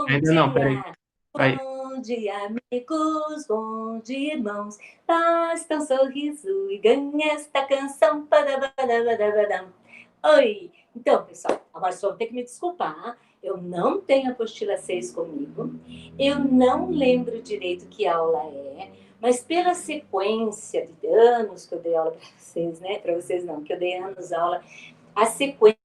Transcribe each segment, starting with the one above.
Ainda não, peraí. Vai. Bom dia, amigos, bom dia, irmãos. Basta um sorriso e ganha esta canção. Padabadabadabadam. Oi! Então, pessoal, agora vocês vão ter que me desculpar. Eu não tenho a apostila 6 comigo. Eu não lembro direito que aula é, mas pela sequência de anos que eu dei aula para vocês, né? Para vocês não, que eu dei anos aula, a sequência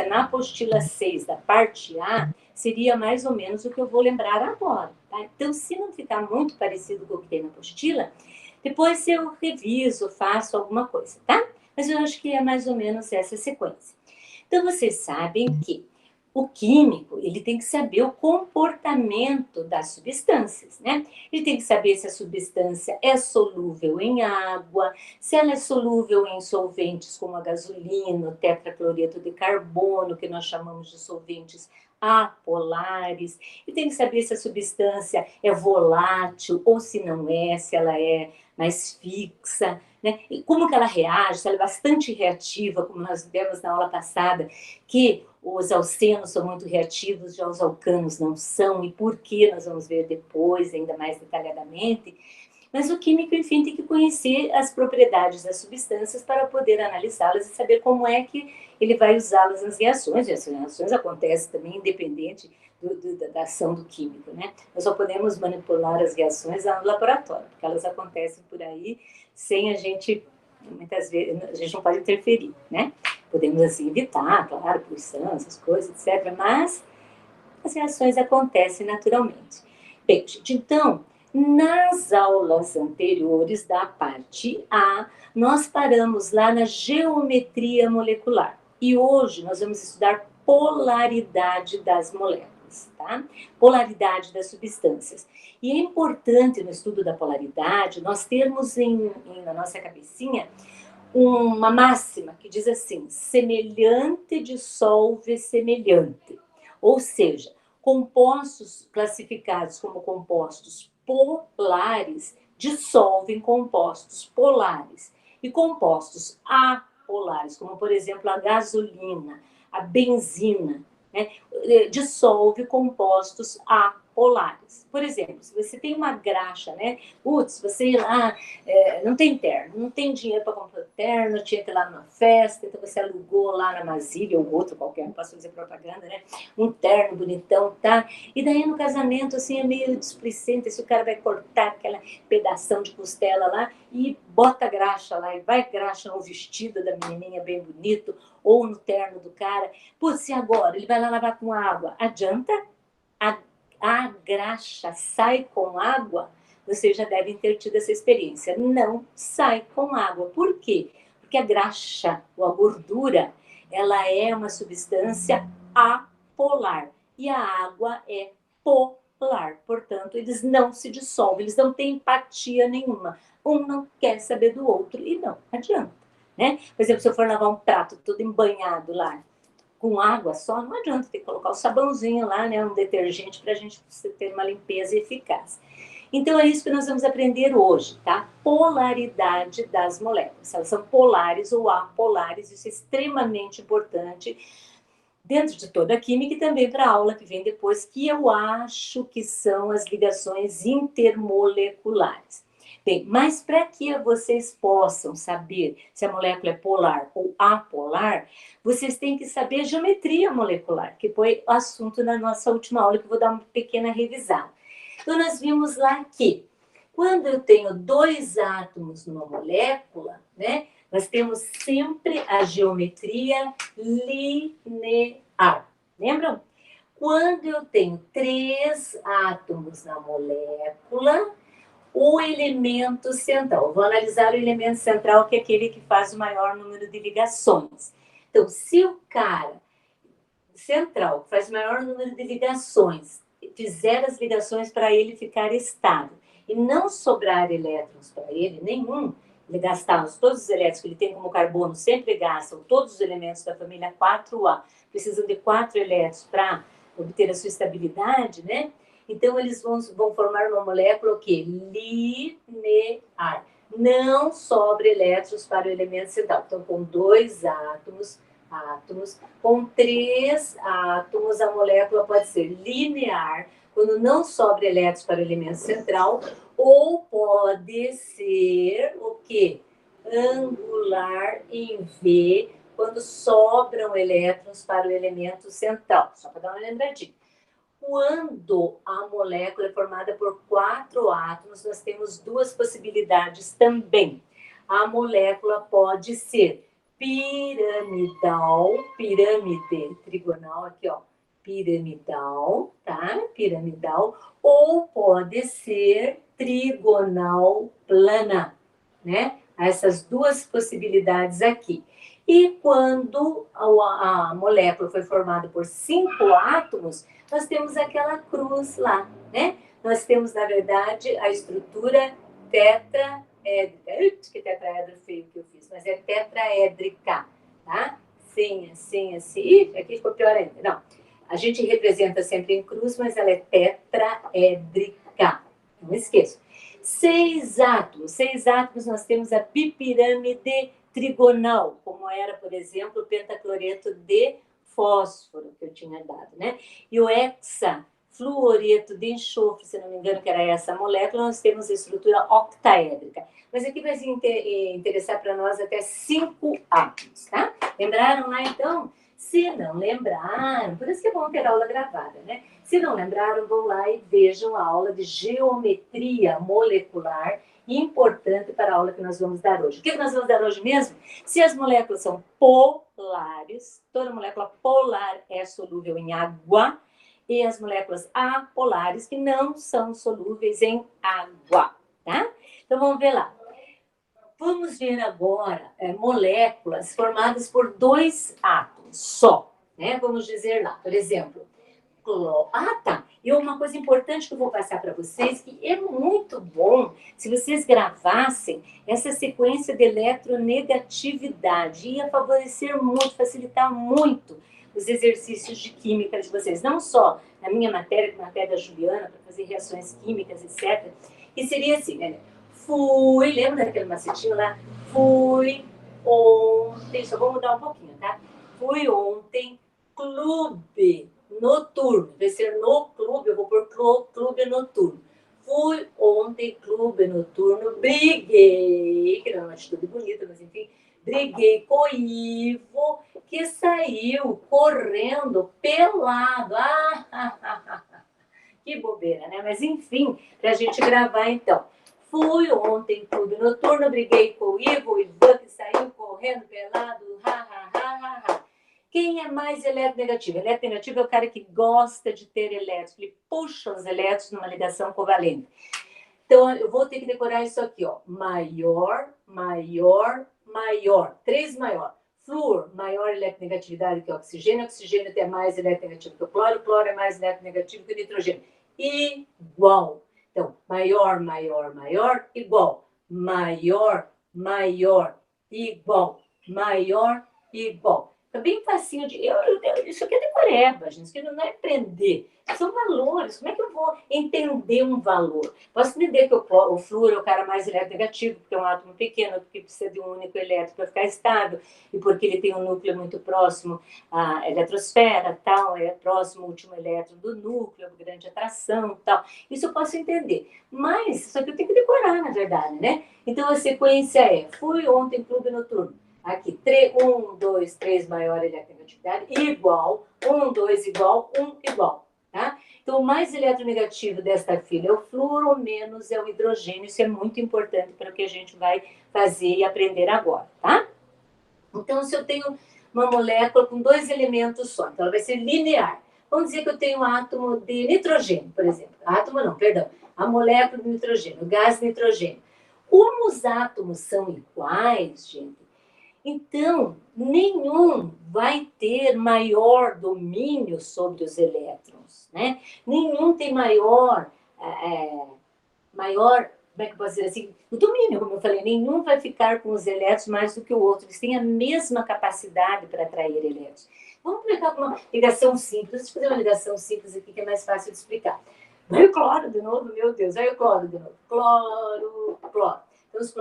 na apostila 6 da parte A seria mais ou menos o que eu vou lembrar agora. Tá? Então, se não ficar muito parecido com o que tem na apostila, depois eu reviso, faço alguma coisa, tá? Mas eu acho que é mais ou menos essa sequência. Então, vocês sabem que o químico, ele tem que saber o comportamento das substâncias, né? Ele tem que saber se a substância é solúvel em água, se ela é solúvel em solventes como a gasolina, o tetracloreto de carbono, que nós chamamos de solventes apolares. Ele tem que saber se a substância é volátil ou se não é, se ela é mais fixa, né? E como que ela reage, se ela é bastante reativa, como nós vimos na aula passada, que os alcenos são muito reativos, já os alcanos não são, e por que nós vamos ver depois, ainda mais detalhadamente. Mas o químico, enfim, tem que conhecer as propriedades das substâncias para poder analisá-las e saber como é que ele vai usá-las nas reações. E as reações acontecem também independente da ação do químico, né? Nós só podemos manipular as reações no laboratório, porque elas acontecem por aí sem a gente, muitas vezes, a gente não pode interferir, né? Podemos, assim, evitar, claro, poluição, essas coisas, etc., mas as reações acontecem naturalmente. Bem, gente, então, nas aulas anteriores da parte A, nós paramos lá na geometria molecular. E hoje nós vamos estudar polaridade das moléculas, tá? Polaridade das substâncias. E é importante no estudo da polaridade nós termos na nossa cabecinha uma máxima que diz assim: semelhante dissolve semelhante. Ou seja, compostos classificados como compostos polares dissolvem compostos polares. E compostos apolares, como por exemplo a gasolina, a benzina, né, dissolve compostos apolares. Por exemplo, se você tem uma graxa, né? Putz, você lá não tem terno, não tem dinheiro para comprar terno, tinha que ir lá numa festa, então você alugou lá na Masília ou outro qualquer, não posso fazer propaganda, né? Um terno bonitão, tá? E daí no casamento, assim, é meio displicente, se o cara vai cortar aquela pedação de costela lá e bota graxa lá, e vai graxa no vestido da menininha bem bonito, ou no terno do cara. Putz, e agora? Ele vai lá lavar com água. Adianta? A, a graxa sai com água? Vocês já devem ter tido essa experiência. Não sai com água. Por quê? Porque a graxa, ou a gordura, ela é uma substância apolar. E a água é polar. Portanto, eles não se dissolvem, eles não têm empatia nenhuma. Um não quer saber do outro e não adianta. Né? Por exemplo, se eu for lavar um prato todo embanhado lá, com água só, não adianta ter que colocar o sabãozinho lá, né, um detergente para a gente ter uma limpeza eficaz. Então é isso que nós vamos aprender hoje, tá? Polaridade das moléculas. Se elas são polares ou apolares, isso é extremamente importante dentro de toda a química e também para a aula que vem depois, que eu acho que são as ligações intermoleculares. Bem, mas para que vocês possam saber se a molécula é polar ou apolar, vocês têm que saber geometria molecular, que foi o assunto na nossa última aula, que eu vou dar uma pequena revisada. Então, nós vimos lá que quando eu tenho dois átomos numa molécula, né, nós temos sempre a geometria linear. Lembram? Quando eu tenho três átomos na molécula, o elemento central. Vou analisar o elemento central, que é aquele que faz o maior número de ligações. Então, se o cara central faz o maior número de ligações, fizer as ligações para ele ficar estável e não sobrar elétrons para ele, nenhum, ele gastar todos os elétrons que ele tem como carbono, sempre gastam todos os elementos da família 4A, precisam de 4 elétrons para obter a sua estabilidade, né? Então, eles vão formar uma molécula o quê? Linear. Não sobra elétrons para o elemento central. Então, com dois átomos, átomos. Com 3 átomos, a molécula pode ser linear, quando não sobra elétrons para o elemento central, ou pode ser o quê? Angular em V, quando sobram elétrons para o elemento central. Só para dar uma lembradinha. Quando a molécula é formada por 4 átomos, nós temos 2 possibilidades também. A molécula pode ser piramidal, pirâmide trigonal, aqui ó, piramidal, tá? Piramidal, ou pode ser trigonal plana, né? Essas 2 possibilidades aqui. E quando a molécula foi formada por 5 átomos, nós temos aquela cruz lá, né? Nós temos, na verdade, a estrutura tetraédrica. Que tetraedro feio que eu fiz, mas é tetraédrica, tá? Sim, assim, assim. Ih, aqui ficou pior ainda. Não, a gente representa sempre em cruz, mas ela é tetraédrica. Não esqueça. 6 átomos nós temos a bipirâmide trigonal, como era, por exemplo, o pentacloreto de fósforo que eu tinha dado, né? E o hexafluoreto de enxofre, se não me engano, que era essa molécula, nós temos a estrutura octaédrica. Mas aqui vai se interessar para nós até 5 átomos, tá? Lembraram lá, então? Se não lembraram, por isso que é bom ter aula gravada, né? Se não lembraram, vão lá e vejam a aula de geometria molecular, importante para a aula que nós vamos dar hoje. O que nós vamos dar hoje mesmo? Se as moléculas são polares, toda molécula polar é solúvel em água, e as moléculas apolares que não são solúveis em água, tá? Então vamos ver lá. Vamos ver agora moléculas formadas por 2 átomos só, né? Vamos dizer lá, por exemplo, tá. E uma coisa importante que eu vou passar para vocês, que é muito bom se vocês gravassem essa sequência de eletronegatividade. Ia favorecer muito, facilitar muito os exercícios de química de vocês. Não só na minha matéria, na matéria da Juliana, para fazer reações químicas, etc. E seria assim, né? Lembra daquele macetinho lá? Fui ontem, só vou mudar um pouquinho, tá? Fui ontem, clube noturno. Vai ser no clube, eu vou pôr clube noturno. Fui ontem, clube noturno, briguei, que era uma atitude bonita, mas enfim, briguei com o Ivo, que saiu correndo pelado. Que bobeira, né? Mas enfim, pra gente gravar então. Fui ontem, clube noturno, briguei com o Ivan que saiu correndo pelado, Quem é mais eletronegativo? Eletronegativo é o cara que gosta de ter elétrons, ele puxa os elétrons numa ligação covalente. Então, eu vou ter que decorar isso aqui, ó. Maior, maior, maior. 3 maior. Flúor, maior eletronegatividade que o oxigênio. Oxigênio é mais eletronegativo que o cloro. Cloro é mais eletronegativo que o nitrogênio. Igual. Então, maior, maior, maior, igual. Maior, maior, igual. Maior, igual. É bem facinho de... isso aqui é decoreba, gente. Isso aqui não é aprender. São valores. Como é que eu vou entender um valor? Posso entender que o flúor é o cara mais eletronegativo, porque é um átomo pequeno, porque precisa de um único elétron para ficar estável, e porque ele tem um núcleo muito próximo à eletrosfera, tal, é próximo ao último elétron do núcleo, grande atração, tal. Isso eu posso entender. Mas isso aqui eu tenho que decorar, na verdade, né? Então a sequência é: fui ontem clube noturno. Aqui, 1, 2, 3 maior eletronegatividade, igual, 1, 2 igual, 1 igual, tá? Então, o mais eletronegativo desta fila é o flúor, o menos é o hidrogênio. Isso é muito importante para o que a gente vai fazer e aprender agora, tá? Então, se eu tenho uma molécula com 2 elementos só, então ela vai ser linear. Vamos dizer que eu tenho um átomo de nitrogênio, por exemplo. Átomo não, perdão. A molécula de nitrogênio, o gás nitrogênio. Como os átomos são iguais, gente, então, nenhum vai ter maior domínio sobre os elétrons, né? Nenhum tem maior, como é que eu posso dizer assim? O domínio, como eu falei, nenhum vai ficar com os elétrons mais do que o outro. Eles têm a mesma capacidade para atrair elétrons. Vamos pegar uma ligação simples. Deixa eu fazer uma ligação simples aqui que é mais fácil de explicar. Vai o cloro de novo, meu Deus, vai o cloro de novo. Cloro, cloro. Então, os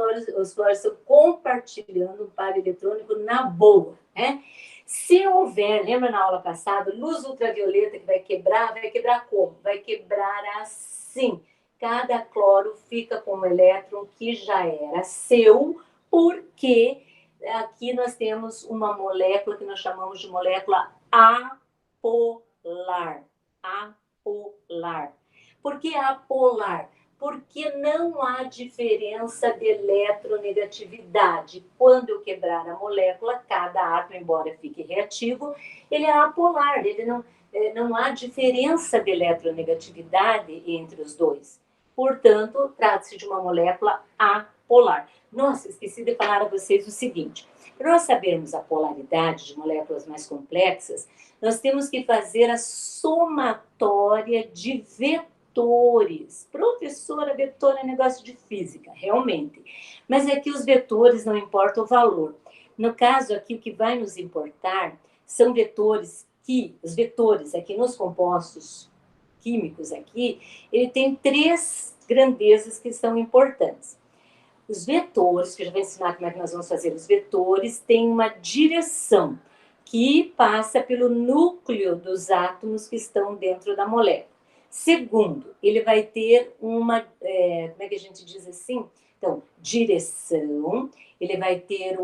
cloros estão compartilhando um par eletrônico na boa, né? Se houver, lembra na aula passada, luz ultravioleta que vai quebrar como? Vai quebrar assim. Cada cloro fica com um elétron que já era seu, porque aqui nós temos uma molécula que nós chamamos de molécula apolar. Apolar. Por que apolar? Porque não há diferença de eletronegatividade. Quando eu quebrar a molécula, cada átomo, embora fique reativo, ele é apolar, ele não há diferença de eletronegatividade entre os dois. Portanto, trata-se de uma molécula apolar. Nossa, esqueci de falar a vocês o seguinte: para nós sabermos a polaridade de moléculas mais complexas, nós temos que fazer a somatória de vetores. Professora, vetor é negócio de física, realmente. Mas aqui os vetores não importa o valor. No caso aqui, o que vai nos importar são vetores os vetores aqui nos compostos químicos aqui, ele tem 3 grandezas que são importantes. Os vetores, que eu já vou ensinar como é que nós vamos fazer os vetores, têm uma direção que passa pelo núcleo dos átomos que estão dentro da molécula. Segundo, ele vai ter uma, como é que a gente diz assim? Então, direção, ele vai ter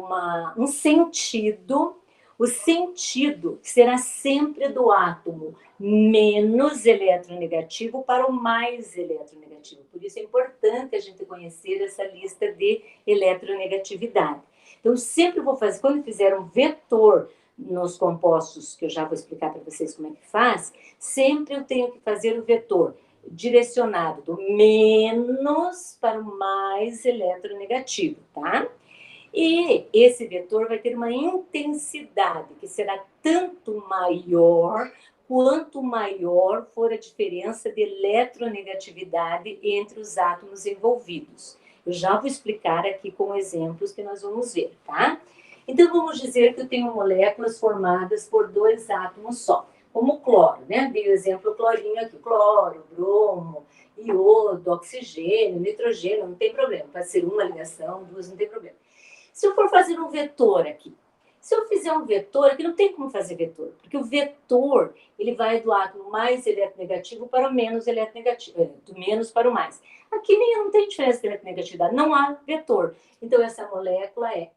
um sentido, o sentido será sempre do átomo menos eletronegativo para o mais eletronegativo. Por isso é importante a gente conhecer essa lista de eletronegatividade. Então, sempre vou fazer, quando fizer um vetor nos compostos, que eu já vou explicar para vocês como é que faz, sempre eu tenho que fazer o vetor direcionado do menos para o mais eletronegativo, tá? E esse vetor vai ter uma intensidade que será tanto maior quanto maior for a diferença de eletronegatividade entre os átomos envolvidos. Eu já vou explicar aqui com exemplos que nós vamos ver, tá? Então, vamos dizer que eu tenho moléculas formadas por 2 átomos só, como o cloro, né? Dei o exemplo clorinho aqui, cloro, bromo, iodo, oxigênio, nitrogênio, não tem problema. Pode ser uma ligação, 2, não tem problema. Se eu for fazer um vetor aqui, se eu fizer um vetor, aqui não tem como fazer vetor, porque o vetor, ele vai do átomo mais eletronegativo para o menos eletronegativo, do menos para o mais. Aqui não tem diferença de eletronegatividade, não há vetor. Então, essa molécula é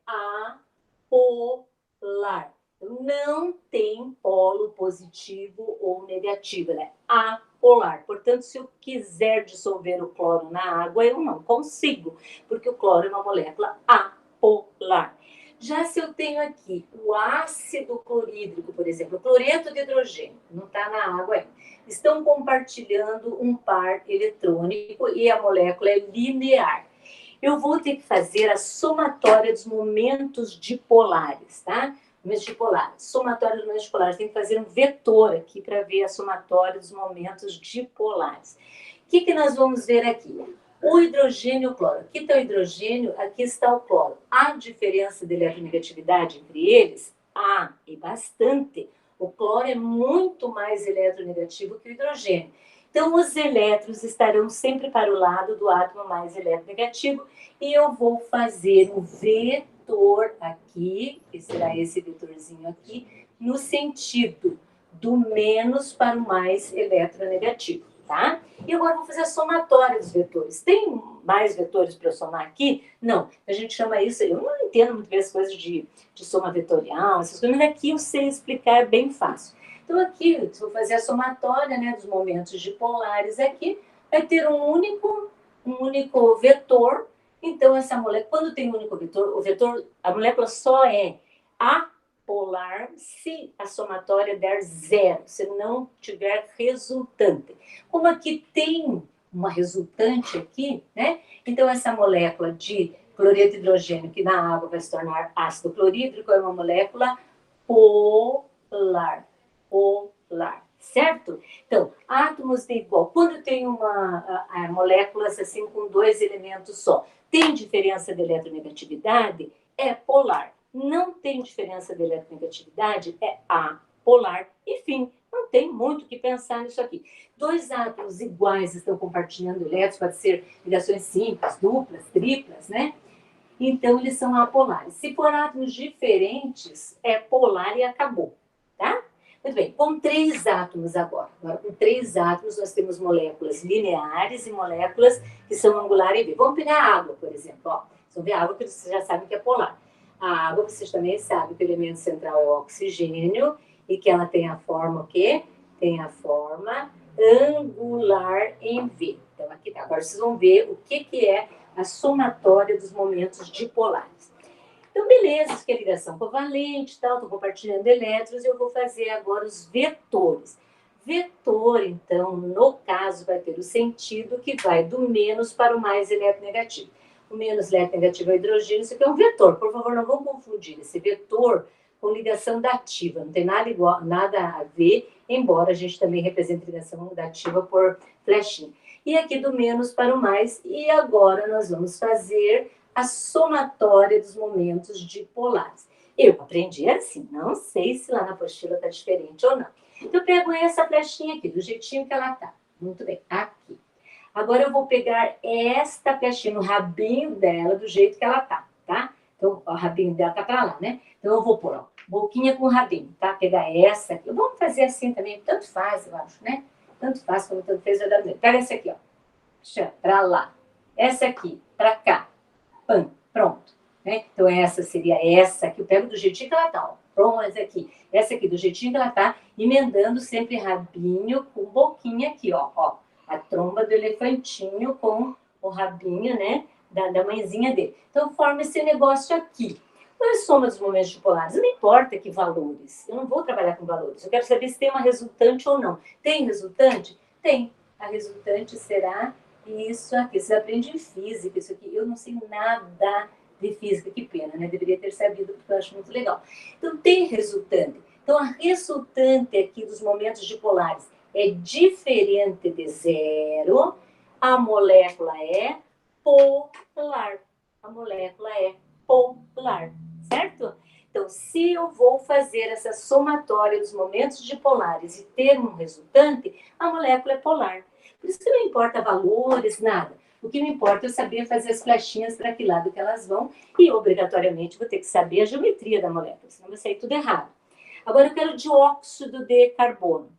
apolar. Não tem polo positivo ou negativo, ela é apolar. Portanto, se eu quiser dissolver o cloro na água, eu não consigo, porque o cloro é uma molécula apolar. Já se eu tenho aqui o ácido clorídrico, por exemplo, o cloreto de hidrogênio, não está na água ainda, estão compartilhando um par eletrônico e a molécula é linear. Eu vou ter que fazer a somatória dos momentos dipolares, tá? Momentos dipolares. Somatória dos momentos dipolares. Tem que fazer um vetor aqui para ver a somatória dos momentos dipolares. O que nós vamos ver aqui? O hidrogênio e o cloro. Aqui está o hidrogênio, aqui está o cloro. Há diferença de eletronegatividade entre eles? Há, e bastante. O cloro é muito mais eletronegativo que o hidrogênio. Então, os elétrons estarão sempre para o lado do átomo mais eletronegativo e eu vou fazer um vetor aqui, que será esse vetorzinho aqui, no sentido do menos para o mais eletronegativo, tá? E agora eu vou fazer a somatória dos vetores. Tem mais vetores para eu somar aqui? Não. A gente chama isso, eu não entendo muito bem as coisas de soma vetorial, essas coisas, mas aqui eu sei explicar, é bem fácil. Então, aqui, eu vou fazer a somatória, né, dos momentos dipolares aqui, vai ter um único vetor. Então, essa molécula, quando tem um único vetor, a molécula só é apolar se a somatória der 0, se não tiver resultante. Como aqui tem uma resultante aqui, né? Então, essa molécula de cloreto de hidrogênio, que na água vai se tornar ácido clorídrico, é uma molécula polar. Polar, certo? Então, átomos de igual. Quando tem moléculas assim com 2 elementos só, tem diferença de eletronegatividade? É polar. Não tem diferença de eletronegatividade? É apolar. Enfim, não tem muito o que pensar nisso aqui. 2 átomos iguais estão compartilhando elétrons, pode ser ligações simples, duplas, triplas, né? então eles são apolares. Se for átomos diferentes, é polar e acabou, tá? Muito bem, com 3 átomos agora. Agora, com 3 átomos, nós temos moléculas lineares e moléculas que são angular e V. Vamos pegar a água, por exemplo. Ó, vocês vão ver a água, que vocês já sabem que é polar. A água, vocês também sabem que o elemento central é o oxigênio e que ela tem a forma o quê? Tem a forma angular em V. Então, aqui tá. Agora, vocês vão ver o que é a somatória dos momentos dipolares. Então, beleza, isso que é ligação covalente, tal, estou compartilhando elétrons, e eu vou fazer agora os vetores. Vetor, então, no caso, vai ter o sentido que vai do menos para o mais eletronegativo. O menos eletronegativo é o hidrogênio, isso aqui é um vetor. Por favor, não vamos confundir esse vetor com ligação dativa. Não tem nada a ver, embora a gente também represente ligação dativa por flechinha. E aqui do menos para o mais, e agora nós vamos fazer a somatória dos momentos dipolares. Eu aprendi assim, não sei se lá na apostila está diferente ou não. Então, eu pego essa flechinha aqui, do jeitinho que ela está. Muito bem, aqui. Agora, eu vou pegar esta flechinha, o rabinho dela, do jeito que ela está, tá? Então, o rabinho dela está para lá, né? Então, eu vou pôr, ó, boquinha com rabinho, tá? Pegar essa aqui. Vamos fazer assim também, tanto faz, eu acho, né? Tanto faz como tanto fez, vai dar mesmo. Pega essa aqui, ó. Para lá. Essa aqui, para cá. Pam, pronto. Né? Então, essa seria essa aqui. Eu pego do jeitinho que ela tá. Ó. Pronto, essa aqui do jeitinho que ela tá, emendando sempre rabinho com boquinha aqui, ó. A tromba do elefantinho com o rabinho, né? Da mãezinha dele. Então, forma esse negócio aqui. Qual é a soma dos momentos dipolares? Não importa que valores. Eu não vou trabalhar com valores. Eu quero saber se tem uma resultante ou não. Tem resultante? Tem. A resultante será isso aqui. Você aprende em física, isso aqui. Eu não sei nada de física, que pena, né? Deveria ter sabido, porque eu acho muito legal. Então, tem resultante. Então, a resultante aqui dos momentos dipolares é diferente de zero. A molécula é polar. A molécula é polar, certo? Então, se eu vou fazer essa somatória dos momentos dipolares e ter um resultante, a molécula é polar. Por isso que não importa valores, nada. O que me importa é eu saber fazer as flechinhas para que lado que elas vão e, obrigatoriamente, vou ter que saber a geometria da molécula, senão vai sair tudo errado. Agora, eu quero dióxido de carbono.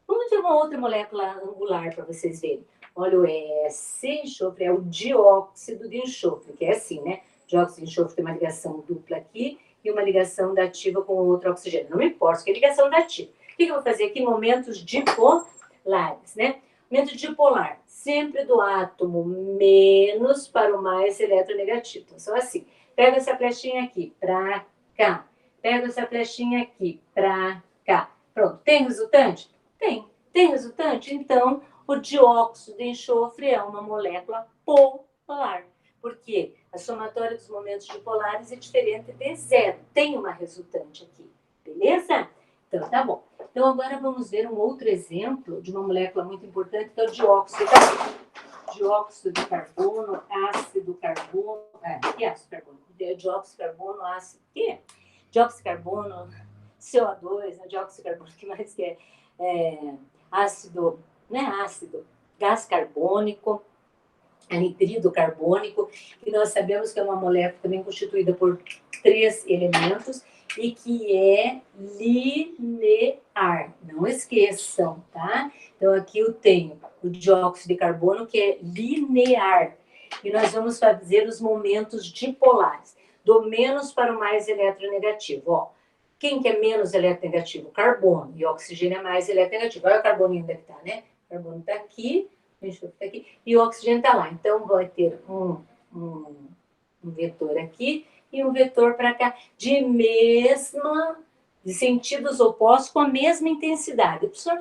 Vamos ver uma outra molécula angular para vocês verem. Olha, o S, enxofre, é o dióxido de enxofre, que é assim, né? Dióxido de enxofre tem uma ligação dupla aqui e uma ligação dativa com outro oxigênio. Não me importa, que é ligação dativa. O que eu vou fazer aqui? Momentos dipolares, né? Momento dipolar, sempre do átomo menos para o mais eletronegativo. Então, são assim. Pega essa flechinha aqui para cá. Pega essa flechinha aqui para cá. Pronto. Tem resultante? Tem. Tem resultante? Então, o dióxido de enxofre é uma molécula polar. Por quê? A somatória dos momentos dipolares é diferente de zero. Tem uma resultante aqui. Beleza? Então, tá bom. Então, agora vamos ver um outro exemplo de uma molécula muito importante, que é o dióxido de carbono. Dióxido de carbono, ácido carbono... que é ácido carbono? Dióxido de carbono, ácido... O que é? Dióxido de carbono, CO2, né? Dióxido de carbono, o que mais que é? Ácido, né? Ácido, gás carbônico, anidrido carbônico, que nós sabemos que é uma molécula também constituída por 3 elementos e que é linear. Não esqueçam, tá? Então, aqui eu tenho o dióxido de carbono, que é linear. E nós vamos fazer os momentos dipolares, do menos para o mais eletronegativo. Ó, quem que é menos eletronegativo? Carbono. E o oxigênio é mais eletronegativo. Olha o carboninho onde está, né? O carbono está aqui, aqui, e o oxigênio está lá. Então, vai ter um vetor aqui e um vetor para cá, de sentidos opostos, com a mesma intensidade. Professor,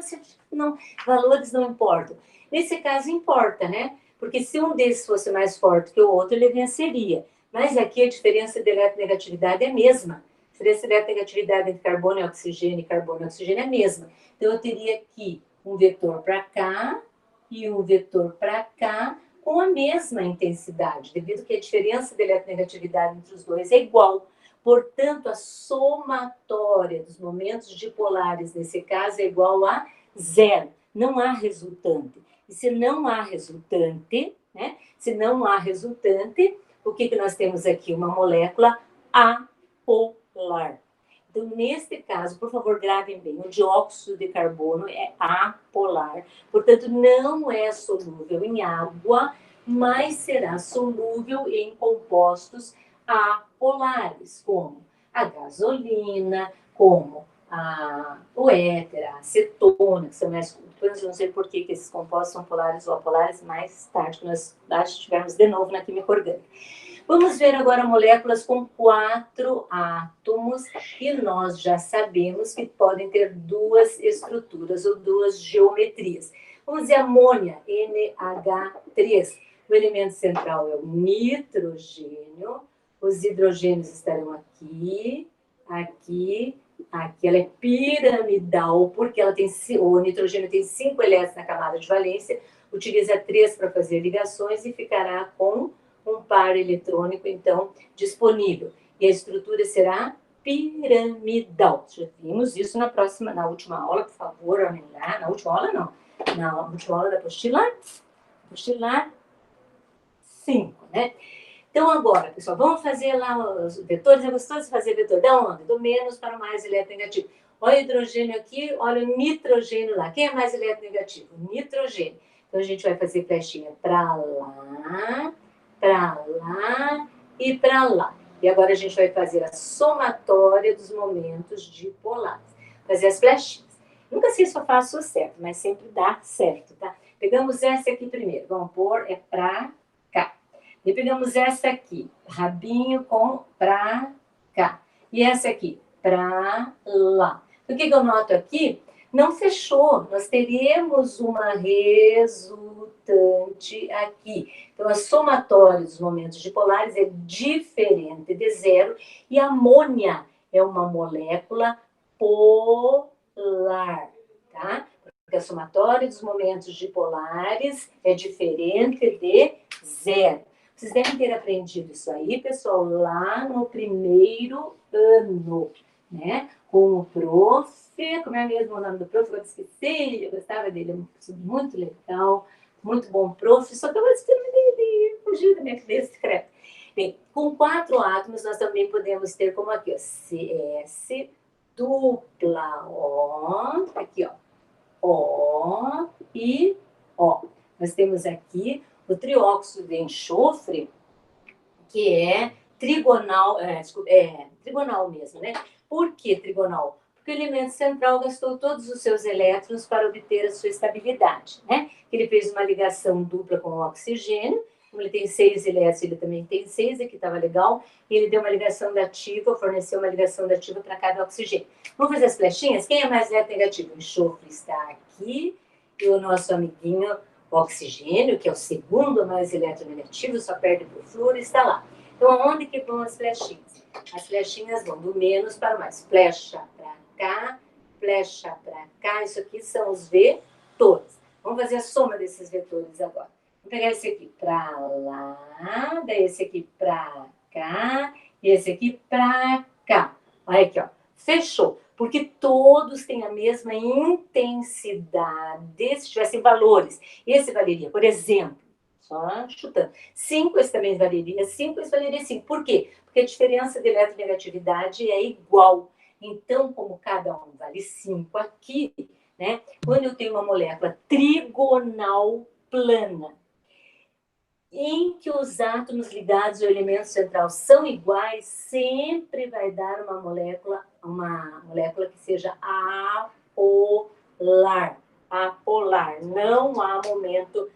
valores não importam. Nesse caso, importa, né? Porque se um desses fosse mais forte que o outro, ele venceria. Mas aqui a diferença de eletronegatividade é a mesma. A diferença de eletronegatividade entre carbono e oxigênio é a mesma. Então, eu teria aqui um vetor para cá e um vetor para cá, com a mesma intensidade, devido que a diferença de eletronegatividade entre os dois é igual. Portanto, a somatória dos momentos dipolares, nesse caso, é igual a zero. Não há resultante. E se não há resultante, né? Se não há resultante, o que nós temos aqui? Uma molécula apolar. Então, neste caso, por favor, gravem bem, o dióxido de carbono é apolar, portanto, não é solúvel em água, mas será solúvel em compostos apolares, como a gasolina, como o éter, a acetona, que são mais curtas. Não sei por que esses compostos são polares ou apolares, mais tarde, quando nós estivermos de novo na química orgânica. Vamos ver agora moléculas com 4 átomos, e nós já sabemos que podem ter 2 estruturas ou 2 geometrias. Vamos dizer amônia, NH3. O elemento central é o nitrogênio, os hidrogênios estarão aqui, aqui, aqui. Ela é piramidal, porque ela tem, o nitrogênio tem 5 elétrons na camada de valência, utiliza 3 para fazer ligações e ficará com um par eletrônico, então, disponível. E a estrutura será piramidal. Já vimos isso na última aula, por favor, olhem lá. Na última aula, não. Na última aula da apostila 5, né? Então, agora, pessoal, vamos fazer lá os vetores. É gostoso fazer vetor da onde? Do menos para o mais eletronegativo. Olha o hidrogênio aqui, olha o nitrogênio lá. Quem é mais eletronegativo? O nitrogênio. Então, a gente vai fazer flechinha para lá e para lá. E agora a gente vai fazer a somatória dos momentos dipolares. Fazer as flechinhas. Nunca sei se eu faço certo, mas sempre dá certo, tá? Pegamos essa aqui primeiro. Vamos pôr, é para cá. E pegamos essa aqui, rabinho com pra cá. E essa aqui, pra lá. O que eu noto aqui? Não fechou. Nós teremos uma resultante aqui. Então, a somatória dos momentos dipolares é diferente de zero. E a amônia é uma molécula polar, tá? Porque a somatória dos momentos dipolares é diferente de zero. Vocês devem ter aprendido isso aí, pessoal, lá no primeiro ano, né? Com o prof, como é mesmo o nome do prof? Eu esqueci, eu gostava dele, é muito legal, muito bom prof, só que eu fugiu da minha cabeça, credo. Bem, com 4 átomos, nós também podemos ter como aqui, ó, CS dupla O, aqui, ó, O e O. Nós temos aqui o trióxido de enxofre, que é trigonal, trigonal mesmo, né? Por que trigonal? Porque o elemento central gastou todos os seus elétrons para obter a sua estabilidade, né? Ele fez uma ligação dupla com o oxigênio, como ele tem 6 elétrons, ele também tem 6, aqui estava legal, e ele deu uma ligação dativa, forneceu uma ligação dativa para cada oxigênio. Vamos fazer as flechinhas? Quem é mais negativo? O enxofre está aqui, e o nosso amiguinho o oxigênio, que é o segundo mais eletronegativo, só perde para o flúor, está lá. Então, aonde que vão as flechinhas? As flechinhas vão do menos para o mais. Flecha para cá, flecha para cá. Isso aqui são os vetores. Vamos fazer a soma desses vetores agora. Vou pegar esse aqui para lá, daí esse aqui para cá, e esse aqui para cá. Olha aqui, ó. Fechou. Porque todos têm a mesma intensidade, se tivessem valores. Esse valeria, por exemplo, só chutando, 5, esse também valeria 5, esse valeria 5. Por quê? Porque a diferença de eletronegatividade é igual. Então, como cada um vale 5 aqui, né? Quando eu tenho uma molécula trigonal plana, em que os átomos ligados ao elemento central são iguais, sempre vai dar uma molécula que seja apolar. Apolar. Não há momento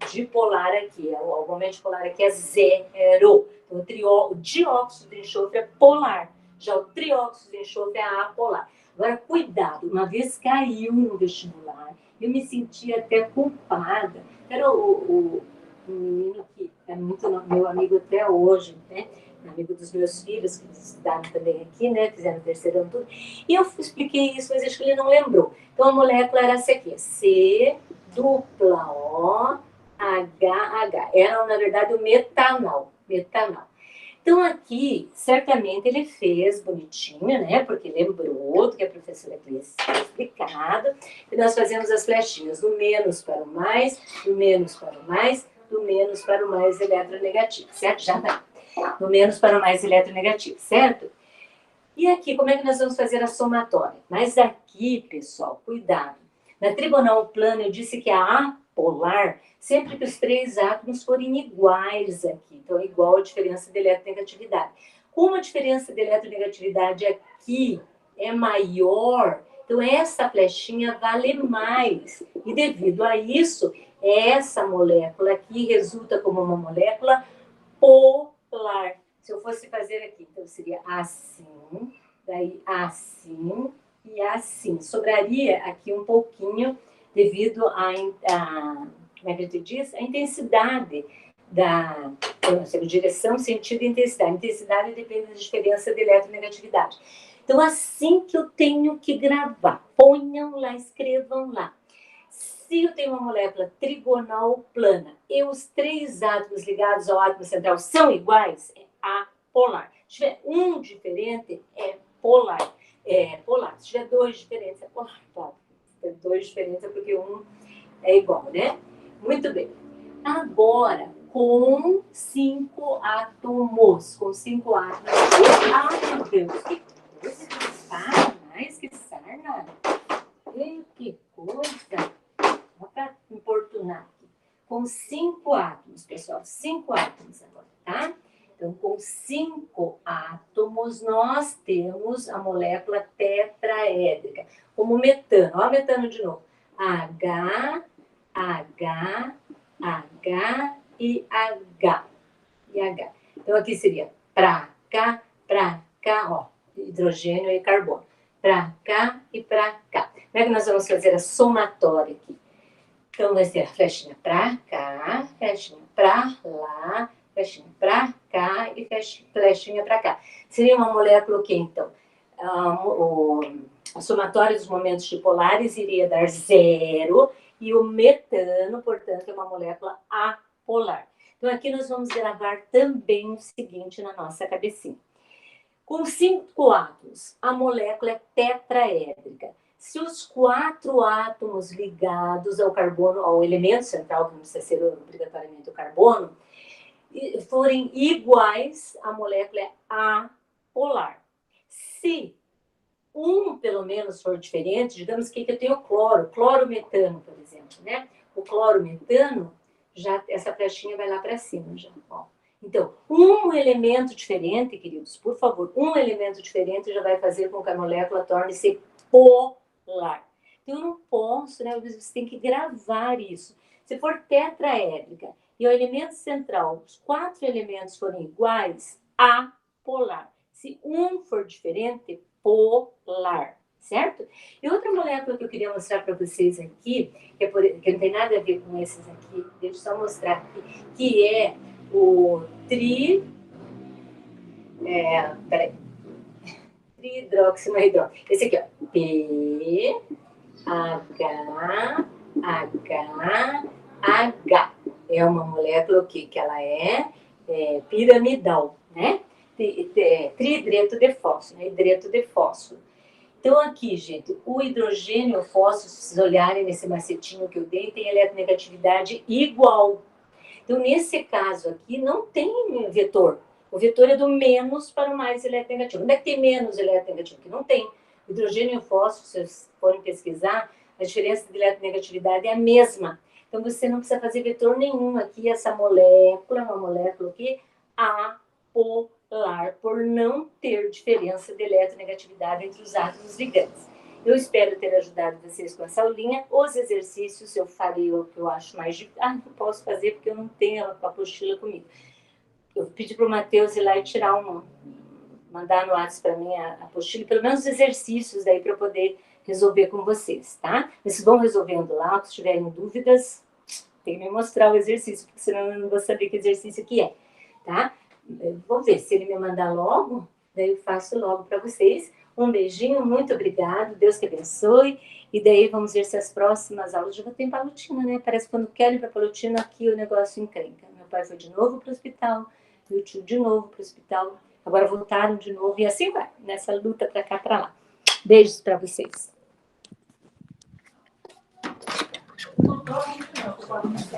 dipolar aqui. O momento dipolar aqui é zero. Então, o dióxido de enxofre é polar. Já o trióxido de enxofre é apolar. Agora, cuidado. Uma vez caiu no vestibular, eu me senti até culpada. Era um menino que é muito meu amigo até hoje, né? Amigo dos meus filhos, que estudaram também aqui, né? Fizeram terceirão tudo. E eu expliquei isso, mas acho que ele não lembrou. Então, a molécula era essa aqui, C dupla O HH. Era, na verdade, o metanol. Então, aqui, certamente, ele fez bonitinho, né? Porque lembrou do que a professora Cleice tinha explicado. E nós fazemos as flechinhas do menos para o mais, do menos para o mais, do menos para o mais eletronegativo, certo? Já tá. Do menos para o mais eletronegativo, certo? E aqui, como é que nós vamos fazer a somatória? Mas aqui, pessoal, cuidado. Na trigonal plana, eu disse que a apolar, sempre que os 3 átomos forem iguais aqui. Então, é igual a diferença de eletronegatividade. Como a diferença de eletronegatividade aqui é maior, então essa flechinha vale mais. E devido a isso, essa molécula aqui resulta como uma molécula polar. Se eu fosse fazer aqui, então seria assim, daí assim e assim. Sobraria aqui um pouquinho devido à como é que a gente diz? A intensidade da direção, sentido e intensidade. Intensidade depende da diferença de eletronegatividade. Então, assim que eu tenho que gravar, ponham lá, escrevam lá. Se eu tenho uma molécula trigonal plana e os 3 átomos ligados ao átomo central são iguais, é apolar. Se tiver um diferente, é polar. É polar. Se tiver 2 diferentes, é polar. Tá? Se tiver 2 diferentes, é porque um é igual, né? Muito bem. Agora, com 5 átomos. Com 5 átomos. Meu Deus, que coisa! Mais que sarna! Que coisa! Só para importunar aqui. Com 5 átomos, pessoal. 5 átomos agora, tá? Então, com 5 átomos, nós temos a molécula tetraédrica. Como metano. Olha o metano de novo. H, H, H e H. E H. Então, aqui seria pra cá, ó. Hidrogênio e carbono. Pra cá e pra cá. Como é que nós vamos fazer a somatória aqui? Então, vai ser a flechinha pra cá, flechinha pra lá, flechinha pra cá e flechinha pra cá. Seria uma molécula o quê, então? A somatória dos momentos dipolares iria dar 0 e o metano, portanto, é uma molécula apolar. Então, aqui nós vamos gravar também o seguinte na nossa cabecinha. Com 5 átomos, a molécula é tetraédrica. Se os 4 átomos ligados ao carbono, ao elemento central, que não precisa ser obrigatoriamente o carbono, forem iguais, a molécula é apolar. Se um, pelo menos, for diferente, digamos que eu tenho clorometano, por exemplo, né? O clorometano, já, essa flechinha vai lá para cima, já, ó. Então, um elemento diferente, queridos, por favor, um elemento diferente já vai fazer com que a molécula torne-se polar. Então, eu não posso, né? Você tem que gravar isso. Se for tetraédrica e o elemento central, os 4 elementos forem iguais, apolar. Se um for diferente, polar, certo? E outra molécula que eu queria mostrar para vocês aqui, que não tem nada a ver com esses aqui, deixa eu só mostrar aqui, que é o trihidroxi, não é hidróxido. Esse aqui, ó. P, H, H, H. É uma molécula o quê? Que ela é piramidal, né? Trihidreto de fósforo, né? Hidreto de fósforo. Então, aqui, gente, o hidrogênio e o fósforo, se vocês olharem nesse macetinho que eu dei, tem eletronegatividade igual. Então, nesse caso aqui, não tem vetor. O vetor é do menos para o mais eletronegativo. Onde é que tem menos eletronegativo? Que não tem. O hidrogênio e o fósforo, se vocês forem pesquisar, a diferença de eletronegatividade é a mesma. Então, você não precisa fazer vetor nenhum aqui. Essa molécula é uma molécula aqui apolar, por não ter diferença de eletronegatividade entre os átomos ligantes. Eu espero ter ajudado vocês com essa aulinha. Os exercícios, eu falei o que eu acho mais difícil. Não posso fazer porque eu não tenho a apostila comigo. Eu pedi para o Matheus ir lá e tirar mandar no WhatsApp para mim a apostila, pelo menos os exercícios daí para eu poder resolver com vocês, tá? Vocês vão resolvendo lá, se tiverem dúvidas, tem que me mostrar o exercício, porque senão eu não vou saber que exercício que é, tá? Vou ver se ele me mandar logo, daí eu faço logo para vocês. Um beijinho, muito obrigado, Deus te abençoe. E daí vamos ver se as próximas aulas já vou ter Palotina, né? Parece que quando quero ir para Palotina, aqui o negócio encrenca. Meu pai foi de novo para o hospital, meu tio de novo para o hospital, agora voltaram de novo e assim vai, nessa luta para cá, para lá. Beijos para vocês.